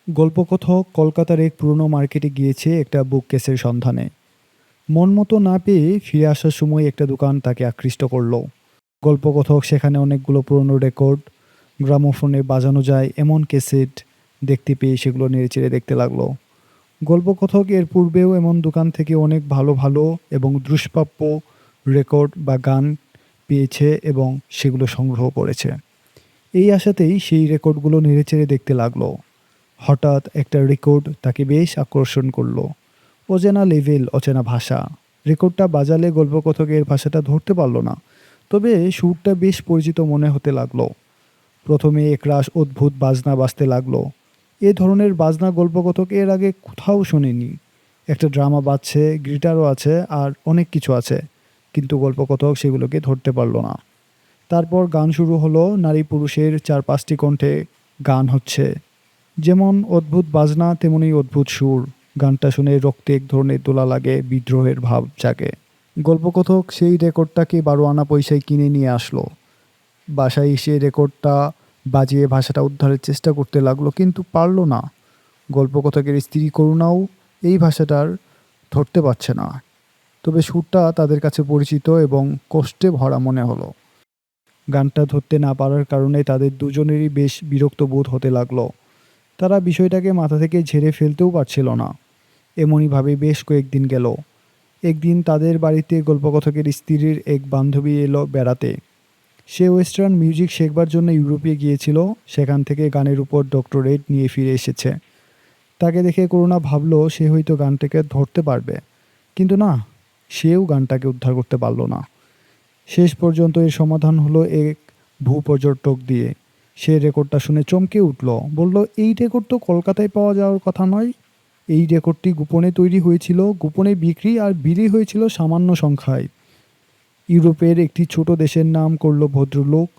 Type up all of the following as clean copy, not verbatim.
গল্পকথক কলকাতার এক পুরনো মার্কেটে গিয়েছে একটা বুককেসের সন্ধানে। মন মতো না পেয়ে ফিরে আসার সময় একটা দোকান তাকে আকৃষ্ট করলো। গল্পকথক সেখানে অনেকগুলো পুরনো রেকর্ড, গ্রামোফোনে বাজানো যায় এমন ক্যাসেট দেখতে পেয়ে সেগুলো নেড়েচেড়ে দেখতে লাগলো। গল্পকথক এর পূর্বেও এমন দোকান থেকে অনেক ভালো ভালো এবং দুষ্প্রাপ্য রেকর্ড বা গান পেয়েছে এবং সেগুলো সংগ্রহ করেছে। এই আশাতেই সেই রেকর্ডগুলো নেড়েচেড়ে দেখতে লাগলো। হঠাৎ একটা রেকর্ড তাকে বেশ আকর্ষণ করলো। অচেনা লেভেল, অচেনা ভাষা। রেকর্ডটা বাজালে গল্পকথকের ভাষাটা ধরতে পারলো না, তবে সুরটা বেশ পরিচিত মনে হতে লাগলো। প্রথমে একরাশ অদ্ভুত বাজনা বাজতে লাগলো। এ ধরনের বাজনা গল্পকথক এর আগে কোথাও শোনেনি। একটা ড্রামা বাজছে, গিটারও আছে আর অনেক কিছু আছে, কিন্তু গল্পকথক সেগুলোকে ধরতে পারলো না। তারপর গান শুরু হলো, নারী পুরুষের ৪-৫টি কণ্ঠে গান হচ্ছে। যেমন অদ্ভুত বাজনা তেমনি অদ্ভুত সুর। গানটা শুনে রক্তে এক ধরনের দোলা লাগে, বিদ্রোহের ভাব জাগে। গল্পকথক সেই রেকর্ডটাকে ১২ আনা পয়সায় কিনে নিয়ে আসলো। বাসায় এসে রেকর্ডটা বাজিয়ে ভাষাটা উদ্ধারের চেষ্টা করতে লাগলো, কিন্তু পারল না। গল্পকথকের স্ত্রী করুণাও এই ভাষাটার ধরতে পারছে না, তবে সুরটা তাদের কাছে পরিচিত এবং কষ্টে ভরা মনে হলো। গানটা ধরতে না পারার কারণে তাদের দুজনেরই বেশ বিরক্ত বোধ হতে লাগলো। তারা বিষয়টাকে মাথা থেকে ঝেড়ে ফেলতেও পারছিল না। এমনইভাবে বেশ কয়েকদিন গেল। একদিন তাদের বাড়িতে গল্পকথকের স্ত্রীর এক বান্ধবী এলো বেড়াতে। সে ওয়েস্টার্ন মিউজিক শেখবার জন্য ইউরোপে গিয়েছিল, সেখান থেকে গানের উপর ডক্টরেট নিয়ে ফিরে এসেছে। তাকে দেখে করুণা ভাবলো সে হয়তো গানটাকে ধরতে পারবে, কিন্তু না, সেও গানটাকে উদ্ধার করতে পারল না। শেষ পর্যন্ত এর সমাধান হলো এক ভূপর্যটক দিয়ে। সে রেকর্ডটা শুনে চমকে উঠল, বলল, এই রেকর্ড তো কলকাতায় পাওয়া যাওয়ার কথা নয়। এই রেকর্ডটি গোপনে তৈরি হয়েছিল, গোপনে বিক্রি আর বিলি হয়েছিল সামান্য সংখ্যায়। ইউরোপের একটি ছোট দেশের নাম করল ভদ্রলোক।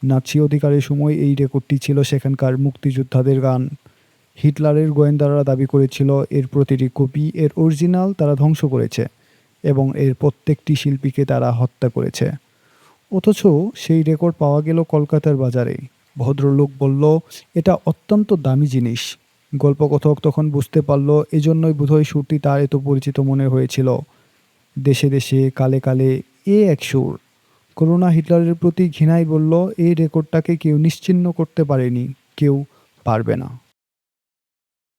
নাৎসি অধিকারের সময় এই রেকর্ডটি ছিল সেখানকার মুক্তিযোদ্ধাদের গান। হিটলারের গোয়েন্দারা দাবি করেছিল এর প্রতিটি কপি, এর অরিজিনাল তারা ধ্বংস করেছে এবং এর প্রত্যেকটি শিল্পীকে তারা হত্যা করেছে। অথচ সেই রেকর্ড পাওয়া গেল কলকাতার বাজারে। ভদ্রলোক বলল, এটা অত্যন্ত দামি জিনিস। গল্পকথক তখন বুঝতে পারল এজন্যই বোধহয় সুরটি তার এত পরিচিত মনে হয়েছিল। দেশে দেশে কালে কালে এ এক সুর। করুণা হিটলারের প্রতি ঘৃণায় বলল, এই রেকর্ডটাকে কেউ নিশ্চিহ্ন করতে পারেনি, কেউ পারবে না।